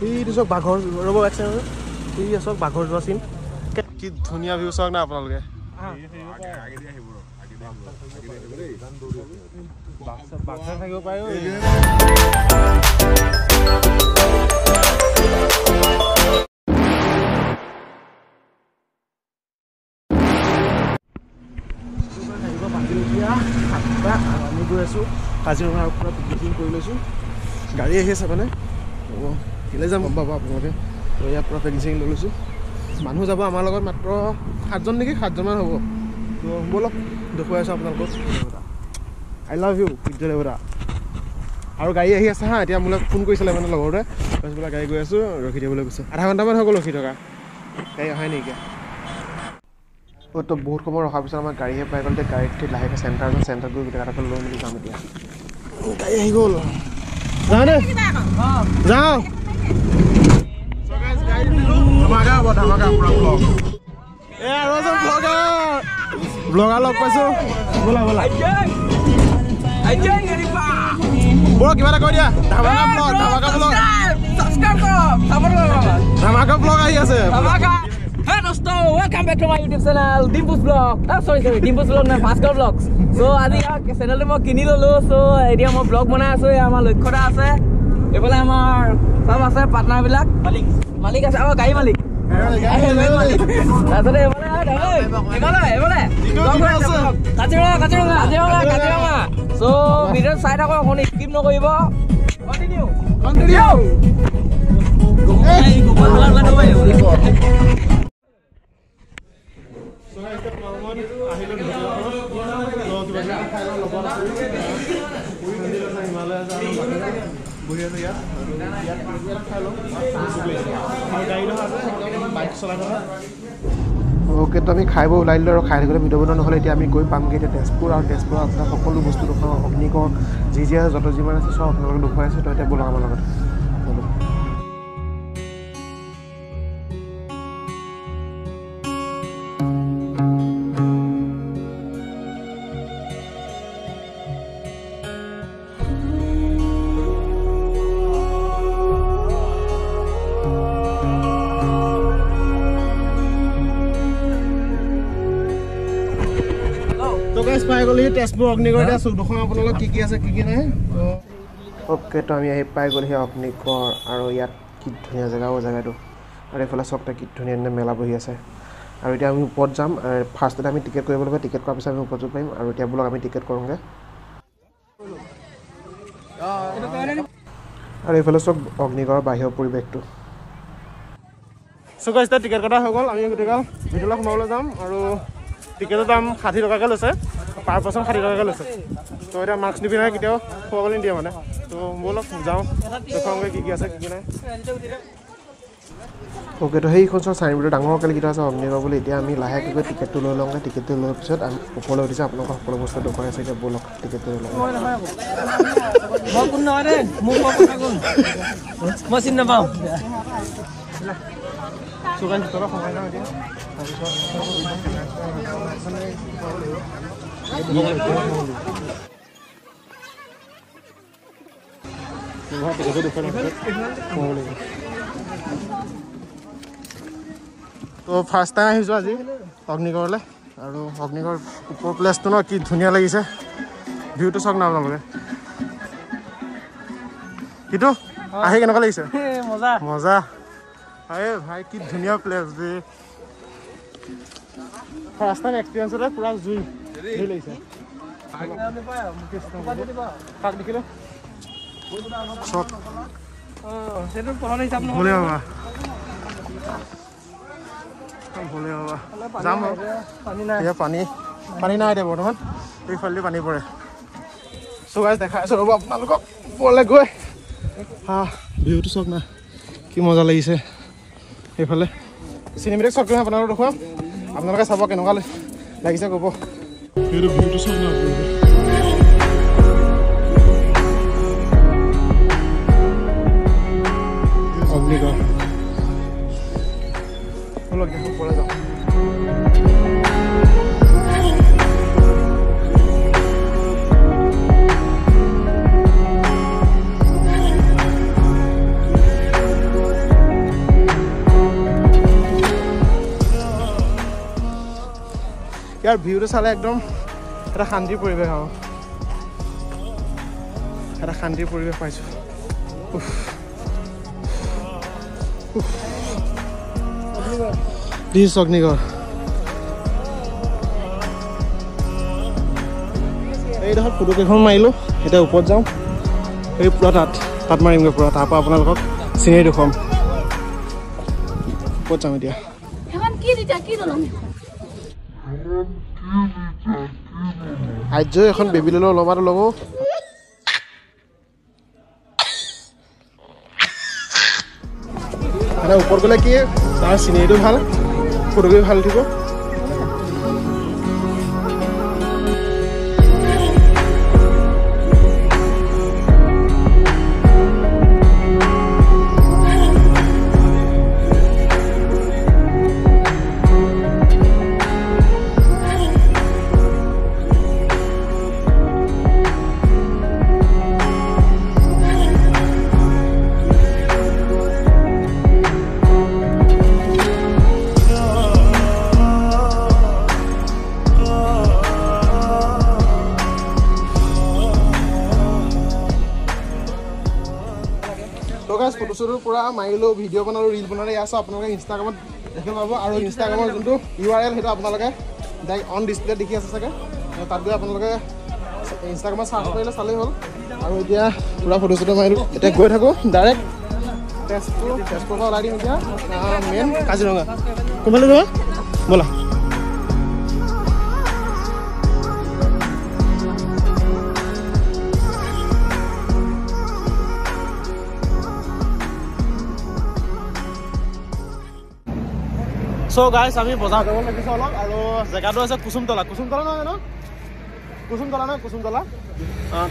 এইটো চক বাঘৰ ৰ'ব এক ছেকেণ্ড এই চক বাঘৰ যোৱা চিন কি ধুনীয়া ভিউ চাওক না আপোনালোকে বাঘ থাকিব পাৰে আমি গৈ আছোঁ কাজিৰঙাৰ পৰা বুকিং কৰি লৈছোঁ গাড়ী আহি আছে মানে কেলৈ যাম গম পাব আপোনালোকে তো ইয়াৰ পৰা পেকিং চেকিং লৈ লৈছোঁ মানুহ যাব আমাৰ লগত মাত্ৰ 7জন নেকি 7জনমান হ'ব তো ব'লক দেখুৱাই আছোঁ আপোনালোকক আই লাভ ইউ দেৱৰা আৰু গাড়ী আহি আছে হা এতিয়া মোলৈ ফোন কৰিছিলে মানে লগৰটোৱে তাৰপিছত বোলে গাড়ী গৈ আছোঁ ৰখি দিবলৈ কৈছোঁ আধা ঘণ্টামান হৈ গ'ল ৰখি থকা গাড়ী অহাই নাইকিয়া তো বহুত সময় ৰখাৰ পিছত আমাৰ গাড়ীহে পাই গ'ল এতিয়া গাড়ীত লাহেকৈ চেণ্টাৰ গৈ গোটেই কাটাকৈ লৈ মেলি যাম এতিয়া গাড়ী আহি গ'ল যাওঁ দে যাওঁ ব্লগাৰ লগ পাইছোঁ ব'লা ব'লা ব'ল কিবা এটা কৈ দিয়া ধামাকা ব্লগ আহি আছে Hey dosto, welcome back to my YouTube channel Dimpus Vlog. Sorry Dimpus Vlog na Bhaskar Vlogs. So আজি channel to মই কিনি ললো so এতিয়া মই vlog বনাই আছো আমাৰ লক্ষ্যটা আছে এফালে আমাৰ সব আছে পাৰ্টনাৰ বিলাক মালিক আছে আমাৰ গাড়ী মালিক তাৰপিছতে এফালে কাজিৰঙা so ভিডিঅ চাই থাকক আপুনি স্কিপ নকৰিব কন্টিনিউ এই গোপাল ওকে তো আমি খাই বৈ ওলাই দিলোঁ আৰু খাই থাকিলে ভিডিঅ' বনোৱা নহ'লে এতিয়া আমি গৈ পামগৈ এতিয়া তেজপুৰ আৰু তেজপুৰৰ আপোনাৰ সকলো বস্তু দেখুৱাওঁ অগ্নিগড় যি আছে যত যিমান আছে চব আপোনালোকে দেখুৱাই আছোঁ তো এতিয়া ব'লক আমাৰ লগত পাই গ'লো তেজপুৰ অগ্নিগড় এতিয়া দেখুৱাম আপোনালোকক কি আছে কি নাই অ'কে তো আমি আহি পাই গ'লো সেই অগ্নিগড় আৰু ইয়াত কি ধুনীয়া জেগাও জেগাটো আৰু এইফালে চবটা কি ধুনীয়া ধুনীয়া মেলা বহি আছে আৰু এতিয়া আমি ওপৰত যাম ফাৰ্ষ্টতে আমি টিকেট কৰিব লাগিব টিকেট কৰাৰ পিছত আমি ওপৰত যাব পাৰিম আৰু এতিয়া বোলক আমি টিকেট কৰোঁগৈ আৰু এইফালে চব অগ্নিগড়ৰ বাহিৰৰ পৰিৱেশটো চ' গাইছ টিকেট কটা হৈ গ'ল আমি গোটেইগাল ভিতৰলৈ সোমাবলৈ যাম আৰু টিকেটৰ দাম 60 টকাকৈ লৈছে পাৰ পাৰ্চন 60 টকাকৈ লৈছে তো এতিয়া মাস্ক নিপিন্ধাই কেতিয়াও খোৱাবলৈ নিদিয়ে মানে তো ব'লক যাওঁ দেখুৱাওঁগৈ কি আছে কি নাই অ'কে তো সেইখন চব চাইনবোৰ্ডৰ ডাঙৰকৈ লিখি থোৱা আছে অগ্নিগড় বুলি এতিয়া আমি লাহেকৈ গৈ টিকেটটো লৈ লওঁগৈ টিকেটটো লোৱাৰ পিছত আমি ওপৰলৈ উঠিছে আপোনালোকক সকলো বস্তু দেখুৱাই আছে এতিয়া ব'লক টিকেটটো লৈ লওঁ মই চিনি নাপাওঁ চুগান ভিতৰত সোমাই যাওঁ এতিয়া তো ফাৰ্ষ্ট টাইম আহিছোঁ আজি অগ্নিগড়লৈ আৰু অগ্নিগড় ওপৰ প্লেচটো ন কি ধুনীয়া লাগিছে ভিউটো চাওক না আপোনালোকে কিটো আহি কেনেকুৱা লাগিছে মজা মজা আৰে ভাই কি ধুনীয়া প্লেচ দে ফাৰ্ষ্ট টাইম এক্সপিৰিয়েঞ্চতে পুৰা জুই লাগিছে কাক দেখিলোঁ চব ভলে হবা ভলে হবা যাম পানী নাই এতিয়া বৰ্তমান এইফালেদি পানী পৰে চ' গাইছ দেখাই আছোঁ ৰ'ব আপোনালোকক ওপৰলৈ গৈ ভিউটো চাওক না কি মজা লাগিছে এইফালে চিনেমেটিক শ্বট কৰি আপোনালোকক দেখুৱাম আপোনালোকে চাব কেনেকুৱা লাগিছে ক'ব ভিউটো চাওক না অগ্নিগড় ব'লক দেখোন ওপৰলৈ যাওঁ ইয়াৰ ভিউটো চালে একদম এটা শান্তিৰ পৰিৱেশ আৰু এটা শান্তিৰ পৰিৱেশ পাইছোঁ দিছ অগ্নিগড় এইডোখৰত ফটো কেইখন মাৰিলোঁ এতিয়া ওপৰত যাওঁ এই পুৰা তাত মাৰিমগৈ পুৰা তাৰপৰা আপোনালোকক চিনেৰি দেখুৱাম ওপৰত যাম এতিয়া আৰ্য এখন বেবী ল'লেও ল'বাটো ল'ব মানে ওপৰত গ'লে কি তাৰ চিনেৰিটো ভাল ফটোগ্ৰাফী ভাল উঠিব ফটো পুৰা মাৰিলোঁ ভিডিঅ' বনালোঁ ৰিল বনালে আছে আপোনালোকে ইনষ্টাগ্ৰামত দেখিব পাব আৰু ইনষ্টাগ্ৰামৰ যোনটো URL সেইটো আপোনালোকে ডাইৰেক্ট অন ডিছপ্লে দেখি আছে চাগে তাত গৈ আপোনালোকে ইনষ্টাগ্ৰামত চাৰ্চ কৰিলে চালেই হ'ল আৰু এতিয়া পুৰা ফটো চটো মাৰিলোঁ এতিয়া গৈ থাকোঁ ডাইৰেক্ট তেজপুৰৰ পৰা ওলাই দিম এতিয়া মেইন কাজিৰঙা কোনফালে যাবা ব'লা চ' গাইছ আমি বজাৰ কৰিব লাগিছোঁ অলপ আৰু জেগাটো আছে কুসুমতলা নহয় জানো কুসুমতলা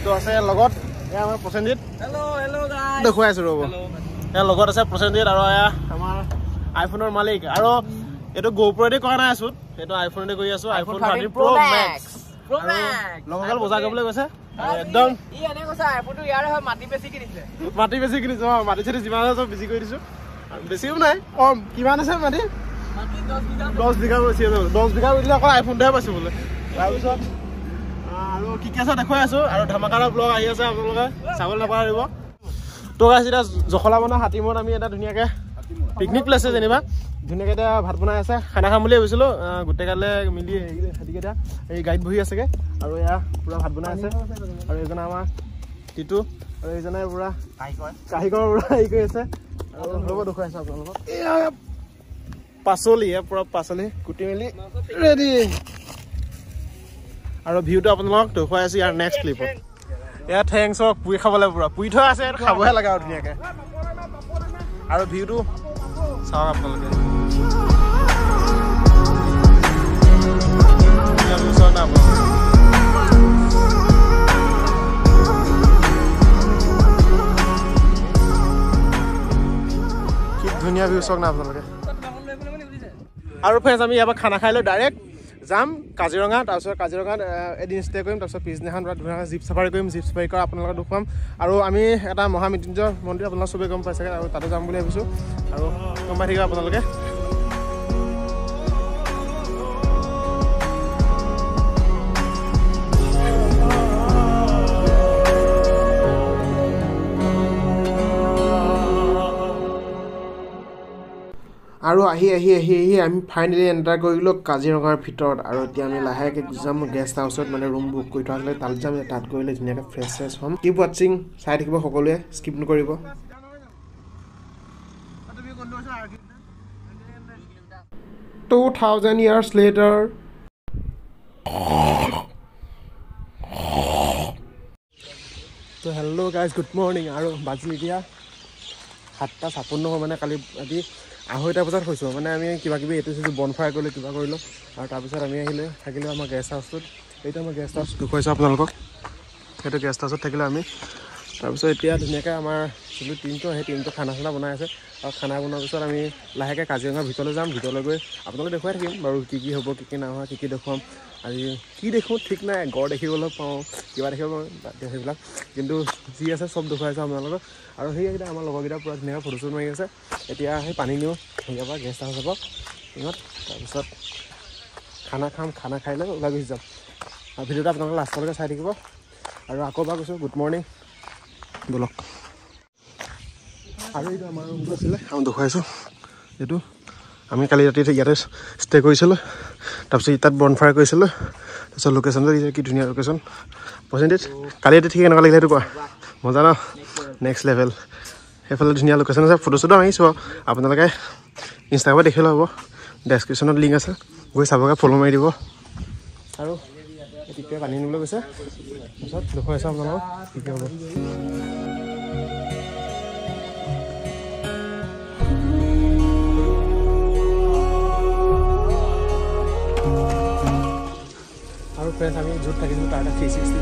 তো আছে লগত এয়া আমাৰ প্ৰসেনজিৎ দেখুৱাই আছোঁ ৰ'ব এয়া লগত আছে প্ৰসেনজিৎ আৰু এয়া আমাৰ আইফোনৰ মালিক আৰু এইটো GoPro'দি কৰা নাই আছোঁ এইটো আইফোনেদি কৰি আছোঁ আইফোন 13 Pro Max লগকাল বজাৰ কৰিবলৈ গৈছে একদম মাটি বেছি কিনিছে মাটি চাটি যিমান আছে চব বেছি কৰি দিছোঁ বেছিও নাই কম কিমান আছে মাটি 10 বিঘা বেছি 10 বিঘা কৰিলে অকল আইফোনটোহে পাইছোঁ বোলে তাৰপিছত আৰু কি আছে দেখুৱাই আছোঁ আৰু ধামাকাৰা ব্লগ আহি আছে আপোনালোকে চাবলৈ নাপাহৰিব তো গাইছ এতিয়া জখলাবন্ধা হাতীমূৰত আমি এটা ধুনীয়াকৈ পিকনিক প্লেচ আছে যেনিবা ধুনীয়াকৈ এতিয়া ভাত বনাই আছে খানা খাম বুলি ভাবিছিলোঁ গোটেইকালে মিলি হাতীকেইটা এই গাড়ীত বহি আছেগৈ আৰু এয়া পূৰা ভাত বনাই আছে আৰু এইজনে আমাৰ টিটু আৰু এইজনে পূৰা কাহিকৰ পূৰা হেৰি কৰি আছে আৰু ৰ'ব দেখুৱাই আছোঁ আপোনালোকক পাচলি পূৰা পাচলি কুটি মেলি ৰেডি আৰু ভিউটো আপোনালোকক দেখুৱাই আছোঁ ইয়াৰ নেক্সট ক্লিপত এয়া ঠেংচক পুৰি খাবলৈ পূৰা পুৰি থোৱা আছে খাবহে লাগে আৰু ধুনীয়াকৈ আৰু ভিউটো চাওক আপোনালোকে কি ধুনীয়া ভিউ চাওক না আপোনালোকে আৰু ফ্ৰেণ্ডছ আমি ইয়াৰ পৰা খানা খাই লৈ ডাইৰেক্ট যাম কাজিৰঙা তাৰপিছত কাজিৰঙাত এদিন ষ্টে কৰিম তাৰপিছত পিছদিনাখন ধুনীয়াকৈ জীপ চাফাৰী কৰিম জীপ চাফাৰী কৰা আপোনালোকক দেখুৱাম আৰু আমি এটা মহামৃত্যুঞ্জয় মন্দিৰ আপোনালোকে চবেই গম পাইছে আৰু তাতে যাম বুলি ভাবিছোঁ আৰু গম পাই থাকিব আপোনালোকে আৰু আহি আমি ফাইনেলি এণ্টাৰ কৰিলোঁ কাজিৰঙাৰ ভিতৰত আৰু এতিয়া আমি লাহেকৈ যাম গেষ্ট হাউচত মানে ৰুম বুক কৰি থোৱা আছিলে তাত যাম তাত কৰিলে ধুনীয়াকৈ ফ্ৰেছ হ'ম কিপ ৱাটছিং চাই থাকিব সকলোৱে স্কিপ নকৰিব 2000 years later তো হেল্ল' গাইজ গুড মৰ্ণিং আৰু বাজিল এতিয়া 7:56 মানে কালি ৰাতি 2:30 বজাত হৈছোঁ মানে আমি কিবাকিবি এইটো বনফায়াৰ কৰিলোঁ কিবা কৰিলোঁ আৰু তাৰপিছত আমি থাকিলোঁ আমাৰ গেষ্ট হাউচটোত এইটো আমাৰ গেষ্ট হাউচ দেখুৱাইছোঁ আপোনালোকক সেইটো গেষ্ট হাউচত থাকিলোঁ আমি তাৰপিছত এতিয়া ধুনীয়াকৈ আমাৰ যোনটো টিমটো সেই টিমটো খানা চানা বনাই আছে আৰু খানা বনোৱাৰ পিছত আমি লাহেকৈ কাজিৰঙাৰ ভিতৰলৈ যাম ভিতৰলৈ গৈ আপোনালোকে দেখুৱাই থাকিম বাৰু কি হ'ব কি নহয় কি দেখুৱাম আজি কি দেখোঁ ঠিক নাই গড় দেখিবলৈ পাওঁ কিবা দেখিব পাওঁ সেইবিলাক কিন্তু যি আছে চব দেখুৱাইছোঁ আপোনালোকক আৰু সেইকেইটা আমাৰ লগৰকেইটা পূৰা ধুনীয়াকৈ ফটো শ্বুট মাৰি আছে এতিয়া সেই পানী নিওঁ সেয়াৰ পৰা গেষ্ট হাউচৰ পৰা ইহঁত তাৰপিছত খানা খাম, খানা খাই লৈ ওলাই গুচি যাম। আৰু ভিডিঅ'টো আপোনালোকে লাষ্টলৈকে চাই থাকিব। আৰু আকৌ এবাৰ কৈছোঁ গুড মৰ্ণিং, ব'লক। আৰু এইটো আমাৰ ৰুমটো আছিলে, আমি দেখুৱাইছোঁ। এইটো আমি কালি ৰাতি ইয়াতে ষ্টে কৰিছিলোঁ, তাৰপিছত তাত বনফায়াৰ কৰিছিলোঁ। তাৰপিছত লোকেশ্যনটো দিছে, কি ধুনীয়া লোকেশ্যন। পচন্দিত কালি ৰাতি ঠিক এনেকুৱা লাগিলে সেইটো কোৱা, মজা ন, নেক্সট লেভেল। সেইফালে ধুনীয়া লোকেশ্যন আছে, ফটো চটো আহিছোঁ। আপোনালোকে ইনষ্টাগ্ৰামত দেখিলেও হ'ব, ডেছক্ৰিপশ্যনত লিংক আছে, গৈ চাবগৈ, ফ'ল' মাৰি দিব। আৰু এতিয়া পানী আনিবলৈ গৈছে, তাৰপিছত দেখুৱাইছোঁ আপোনালোকক কি কি হ'ব। আৰু ফ্ৰেণ্ডছ আমি য'ত থাকিছোঁ তাৰ 360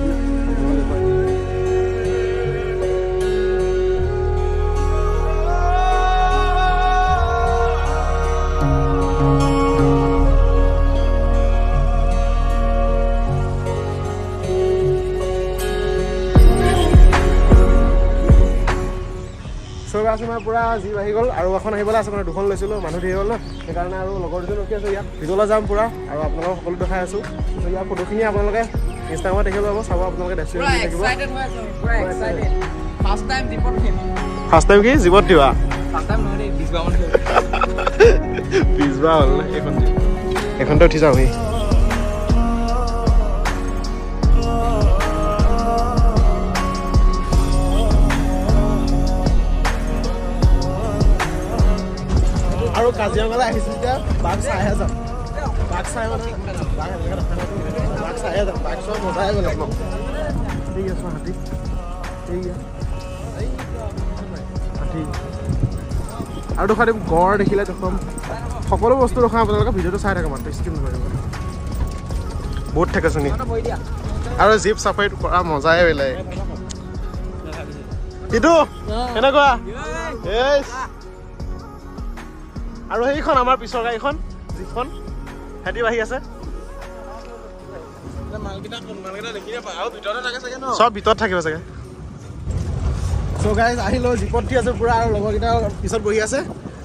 চব আছে, মানে পূৰা জীপ আহি গ'ল। আৰু এখন আহিবলৈ আছে, মানে 2খন লৈছিলোঁ, মানুহ ধেৰ হ'ল ন, সেইকাৰণে আৰু লগৰ দুজন ৰখি আছোঁ ইয়াত। ভিতৰলৈ যাম পূৰা, আৰু আপোনালোকক সকলো দেখাই আছোঁ। ইয়াৰ ফটোখিনি আপোনালোকে ইনষ্টাগ্ৰামত দেখিব পাব, চাব আপোনালোকে ডেছক্ৰিপশ্যন থাকিব। ফাৰ্ষ্ট টাইম কি জীপত দিবা? 20 বাৰ হ'ল ন এইখন জীপ, এইখনতে উঠি যাওঁ। আৰু কাজিৰঙালৈ আহিছোঁ যেতিয়া বাঘ চাইহে যাম, বাঘ চাই মানে বাঘ এনেকৈ দেখা নাই, বাঘ চাইহে যাম। বাঘ চোৱা মজাই বেলেগ ন। ঠিক আছে, হাতী হাতী আৰু দেখুৱাই দিম, গড় দেখিলে দেখুৱাম, সকলো বস্তু দেখুৱাম আপোনালোকে। ভিডিঅ'টো চাই থাকক, মাত্ৰ স্কিপ নকৰিব। বহুত থাকে চুনি, আৰু জীপ চাফাৰীটো কৰা মজাই বেলেগ। এইটো কেনেকুৱা? আৰু সেইখন আমাৰ পিছৰ গাড়ীখন, যিখন সিহঁতি আহি আছে, চব ভিতৰত থাকিব চাগে। চ' গাইজ আহিলোঁ, জীপত উঠি আছে পূৰা, আৰু লগৰকেইটা পিছত বহি আছে।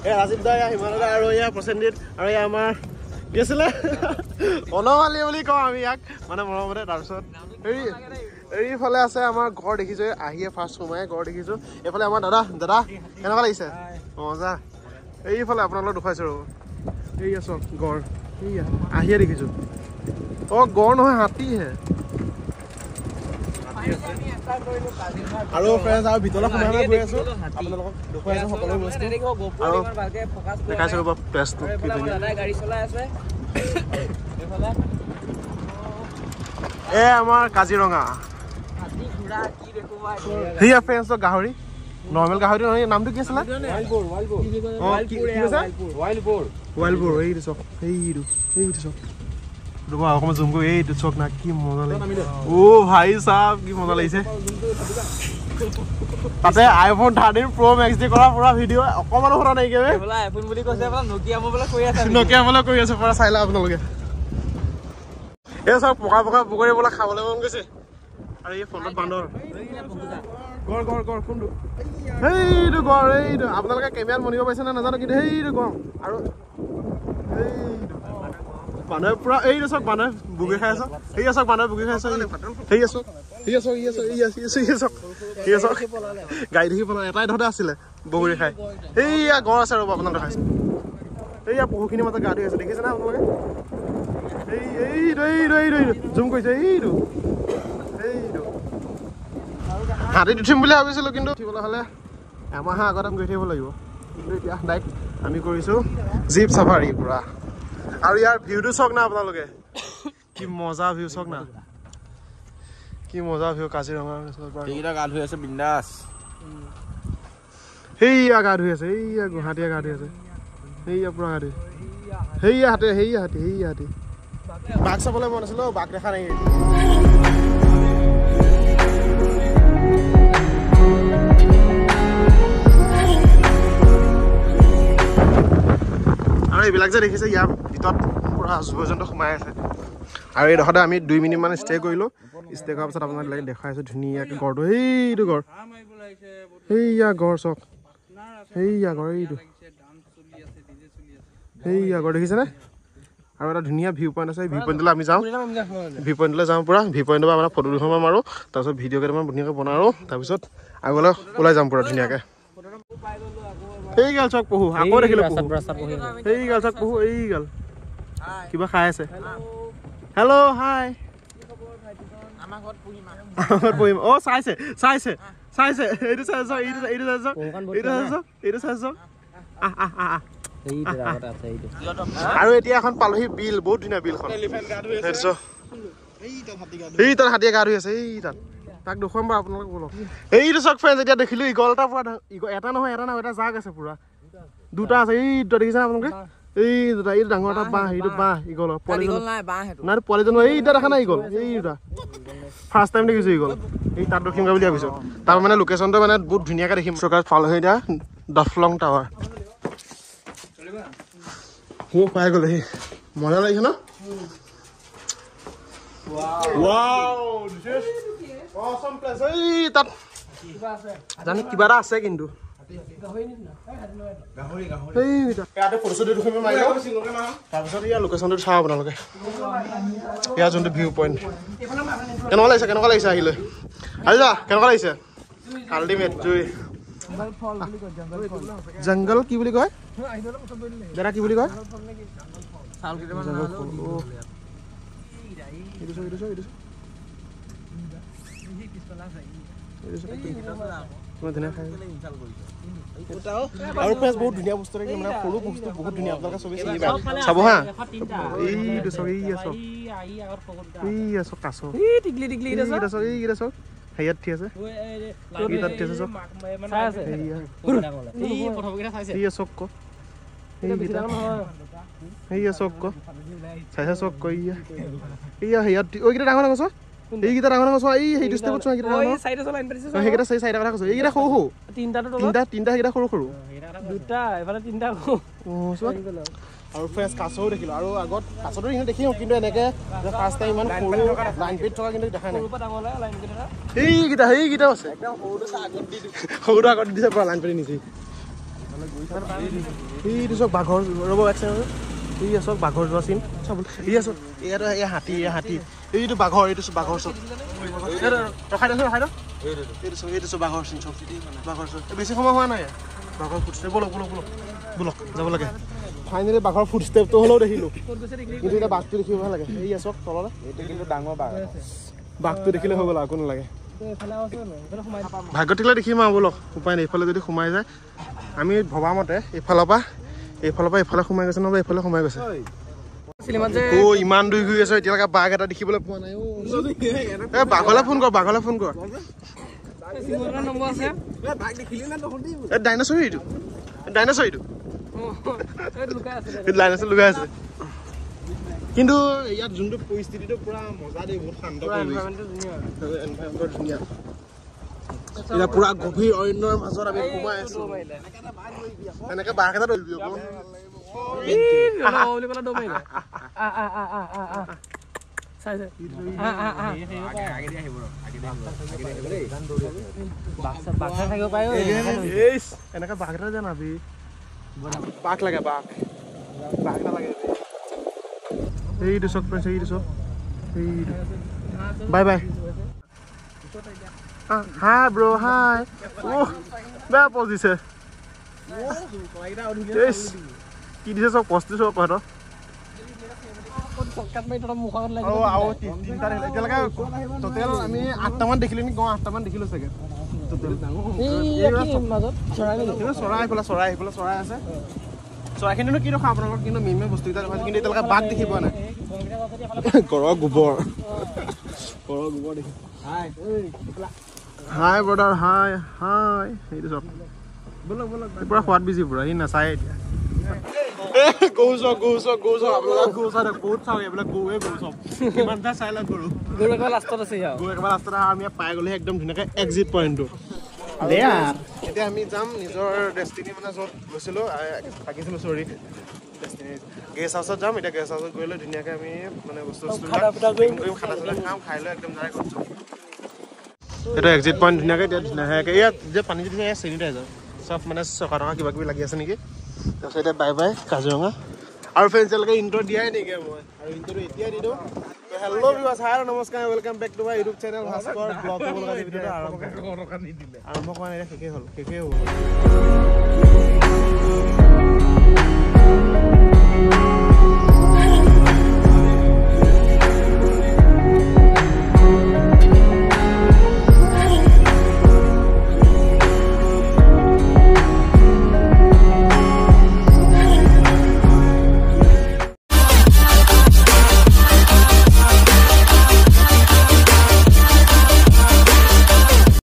এই ৰাজীৱ দা, হিমালয় দা, আৰু এয়া প্ৰসেনজিত, আৰু এয়া আমাৰ কি আছিলে অনমালী বুলি কওঁ আমি ইয়াক, মানে মৰমতে। তাৰপিছত এইফালে আছে আমাৰ গড় দেখিছোঁ, আহিয়ে ফাৰ্ষ্ট সোমাই গড় দেখিছোঁ। এইফালে আমাৰ দাদা কেনেকুৱা লাগিছে? মজা। এইফালে আপোনালোকক দেখুৱাইছোঁ ৰ'ব, এইয়া চক গড়, এইয়া আহিয়ে দেখিছোঁ। অঁ গড় নহয়, হাতীহে। আৰু ফ্ৰেণ্ডছ আৰু ভিতৰলৈ সোমাই গৈ আছোঁ, আপোনালোকক দেখুৱাইছোঁ সকলো বস্তু। আৰু দেখাইছোঁ ৰ'ব প্লেচটো কি ধুনীয়া। এই আমাৰ কাজিৰঙা। সেয়া ফ্ৰেণ্ডছ গাহৰি, নৰ্মেল গাহৰি নহয়, নামটো কি আছিলে? ৱাইল্ড বোৰ। এইটো চক, এইটো চক, ৰ'বা অকণমান জুম কৰি, এইটো চক না, কি মজা লাগিছে। অ' ভাই চাব, কি মজা লাগিছে। তাতে iPhone 13 Pro Max দি কৰা পুৰা ভিডিঅ', অকণমানো ফটো নাইকিয়া। নকিয়া বোলে কৰি আছে পুৰা, চাই লওক আপোনালোকে। এই চব পকা পুখুৰী বোলে খাবলৈ মন গৈছে। আৰু এই ফোনত বান্দৰ, গড় কোনটো? সেইটো গড়, এইটো আপোনালোকে কেমেৰাত মনিব পাৰিছে নে নাজানো, কিন্তু সেইটো গড়। আৰু এইটো মানুহে পুৰা, এইটো চক মানুহে বুগি খাই আছ, সেয়া চক মানুহে বুগি খাই আছ, গাড়ী দেখি পেলাই এটাই ধৰতে আছিলে বগৰী খাই। এইয়া গড় আছে ৰ'ব, আপোনাক দেখাইছোঁ। এইয়া পহুখিনিৰ মাজত গা ধুই আছে, দেখিছে না আপোনালোকে? এইটো জুম কৰিছে, এইটো হাতীত উঠিম বুলি ভাবিছিলোঁ, কিন্তু উঠিবলৈ হ'লে এমাহৰ আগত আমি গৈ থাকিব লাগিব। কিন্তু এতিয়া ডাইৰেক্ট আমি কৰিছোঁ জীপ চাফাৰী পুৰা। আৰু ইয়াৰ ভিউটো চাওক না আপোনালোকে, কি মজা ভিউ চাওক না, কি মজা ভিউ কাজিৰঙা। গা ধুই আছে বিন্দাছ, সেইয়া গা ধুই আছে, সেইয়া গুৱাহাটীয়ে গা ধুই আছে, সেইয়া পুৰা গা ধুই, সেইয়া হাতী। বাঘ চাবলৈ মন আছিলে, বাঘ দেখা নাই। আৰু এইবিলাক যে দেখিছে, ইয়াৰ ভিতৰত পুৰা জীৱ-জন্তু সোমাই আছে। আৰু এইডোখৰতে আমি 2 মিনিটমান ষ্টে কৰিলোঁ। ষ্টে কৰাৰ পাছত আপোনাক দেখাইছোঁ ধুনীয়াকৈ গড়টো, সেইটো গড়, সেইয়া গড় চক, সেইয়া গড়, এইটো সেইয়া গড় দেখিছেনে? আৰু এটা ধুনীয়া ভিউ পইণ্ট আছে ভিউ পইণ্টলৈ আমি যাওঁ ভিউ পইণ্টলৈ যাওঁ পুৰা ভিউ পইণ্টৰ পৰা আপোনাৰ ফটো দুখনমান মাৰোঁ তাৰপিছত ভিডিঅ' কেইটামান ধুনীয়াকৈ বনাওঁ তাৰপিছত আগলৈ ওলাই যাম পুৰা ধুনীয়াকৈ সেই গাল চক পহু আকৌ দেখিলোঁ সেই গাল চক পহু এই গাল কিবা খাই আছে হেল্ল' হাই আমাৰ ঘৰত পঢ়িম অ চাইছে এইটো চাইছ আৰু এতিয়া এখন পালোহি বিল বহুত ধুনীয়া বিলখন এই তাত হাতীয়ে গা ধুই আছে এই তাক দেখুৱাম বাৰু আপোনালোকে বলক এইটো চাওক ফ্ৰেণ্ডছ এতিয়া দেখিলোঁ ইগল এটা পুৰা এটা নহয় এটা জাগ আছে পুৰা দুটা আছে এই দুটা দেখিছে আপোনালোকে এই দুটা এইটো ডাঙৰ এটা বাঁহ এইটো বাঁহ ইগলৰ নাই পোৱালিজন এই দুটা দেখা নাই ইগল এই দুটা ফাৰ্ষ্ট টাইম দেখিছোঁ ইগল এই তাত দেখিমগৈ বুলি ভাবিছোঁ তাৰ মানে লোকেশ্যনটো মানে বহুত ধুনীয়াকৈ দেখিম চৰকাৰ পালোহি এতিয়া ডফলং টাৱাৰ পাই গ'লেহি মজা লাগিছে ন তাত জানো কিবা এটা আছে কিন্তু তাৰপিছত ইয়াৰ লোকেশ্যনটো চাওঁ আপোনালোকে ইয়াৰ যোনটো ভিউ পইণ্ট কেনেকুৱা লাগিছে আহিলে আহিছা কেনেকুৱা লাগিছে আল্টিমেট জুই জংগল কি বুলি কয় দাদা কি বুলি কয় আৰু প্ৰেছ বহুত ধুনীয়া বস্তু থাকিলে মানে সৰু বস্তু বহুত ধুনীয়া আপোনালোকে চবেই চিনি পায় চাব হা এইটো চাওক এই আছক কাছ এইকেইটা চাওক হেৰিয়াত ঠিক আছে এইকেইটাত ঠিক আছে চাওক এইয়া চক ক এইয়া চক ক চাইছা চক ক এইয়া হেৰিয়াত এইকেইটা ডাঙৰ ডাঙৰ চোৱা এইকেইটা ডাঙৰ ডাঙৰ চোৱা এই সেইটো ষ্টেপত চোৱা সেইকেইটা চাৰিটা কথা কৈছো এইকেইটা সৰু সৰু তিনিটা সেইকেইটা সৰু সৰু আৰু ফ্ৰেছ কাছও দেখিলোঁ আৰু আগত কাছটো কিন্তু দেখিও কিন্তু এনেকৈ ফাৰ্ষ্ট টাইম ইমান সৰু লাইন পেট থকা কিন্তু দেখা নাই সেইকেইটাও আছে সৰুটো আগত দিছে পৰা লাইন পেট নিচি এইটো চব বাঘৰ ৰ'ব এক চেকেণ্ড এই আছক বাঘৰ যোৱা চিন চাব এই আছক এয়া হাতী এইটো বাঘৰ এইটো বাঘৰ চব ৰখাই দিছোঁ এইটো চব বাঘৰ চিন চব বাঘৰ চব বেছি সময় হোৱা নাই বাঘৰ ফুটষ্টেপ বলক যাব লাগে ফাইনেলি বাঘৰ ফুটষ্টেপটো হ'লেও দেখিলোঁ কিন্তু এতিয়া বাঘটো দেখিব ভাল লাগে এই আছক তললৈ এইটো কিন্তু ডাঙৰ বাঘটো দেখিলে হৈ গ'ল আকৌ নালাগে ভাগ্য থাকিলে দেখিম আৰু বলক উপায় নাই এইফালে যদি সোমাই যায় আমি ভবামতে এইফালৰ পৰা এইফালে সোমাই গৈছে নহ'বা এইফালে সোমাই গৈছে ইমান দূৰ ঘূৰি আছে এতিয়ালৈকে বাঘ এটা দেখিবলৈ পোৱা নাই বাঘলৈ ফোন কৰ ডাইনাছৰ লুকাই আছে কিন্তু ইয়াত যোনটো পৰিস্থিতিটো পুৰা মজা দেই বহুত শান্ত ধুনীয়া এতিয়া পুৰা গভীৰ অৰণ্যৰ মাজত আমি সোমাই আছো এনেকে বাঘ এটা ধৰিবি এনেকে বাঘ এটা জানাবি বাঘ লাগে বাঘ নালাগে এইটো চক পাইছে এইটো চক বাই হাই ব্ৰ হাই বেয়া পজ দিছে কি দিছে চব পজ দিছে সিহঁতৰ এতিয়ালৈকে টোটেল আমি 8টামান দেখিলোঁ নেকি 8টামান দেখিলোঁ চাগে চৰাই আছে চৰাইখিনিনো কি ৰখা আপোনালোকক কিন্তু মেইন বস্তুকেইটা দেখাইছে কিন্তু এতিয়ালৈকে বাঘ দেখি পোৱা নাই গড়ৰ গোবৰ দেখি হাই ব্ৰদাৰ হাই সেইটো চব পুৰা সোৱাদ বিজি পুৰা সি নাচায় এতিয়া গৰু চাওক আপোনালোকে গৰু চাওক বহুত চাওক এইবিলাক গৰুৱে গৰু চাওক কিমান চাই লওক গৰু একেবাৰে লাষ্টত আমি পাই গ'লেহে একদম ধুনীয়াকৈ এক্সিট পইণ্টটো এতিয়া আমি যাম নিজৰ ডেষ্টিনি মানে য'ত গৈছিলোঁ থাকিছিলোঁ গেষ্ট হাউচত যাম এতিয়া গেষ্ট হাউচত গৈ লৈ ধুনীয়াকৈ আমি মানে বস্তু খানা খাম খাই লৈ একদম ডাইৰেক্ট যাম এইটো এক্সিট পইণ্ট ধুনীয়াকৈ এতিয়া ধুনীয়াকৈ ইয়াত যে পানী যদি চেনিটাইজাৰ চব মানে চকা টকা কিবা কিবি লাগি আছে নেকি তাৰপিছত এতিয়া বাই কাজিৰঙা আৰু ফ্ৰেণ্ডছ এতিয়ালৈকে ইণ্ট্ৰ দিয়াই নেকি মই আৰু ইণ্ট্ৰটো এতিয়া দি দিওঁ হেল্ল' ভিউৱাৰ্ছ হাই নমস্কাৰ welcome back to my YouTube channel Bhaskar blog হ'ব লগা ভিডিঅ'টো আৰম্ভ কৰা নাই শেষেই হ'ল হ'ব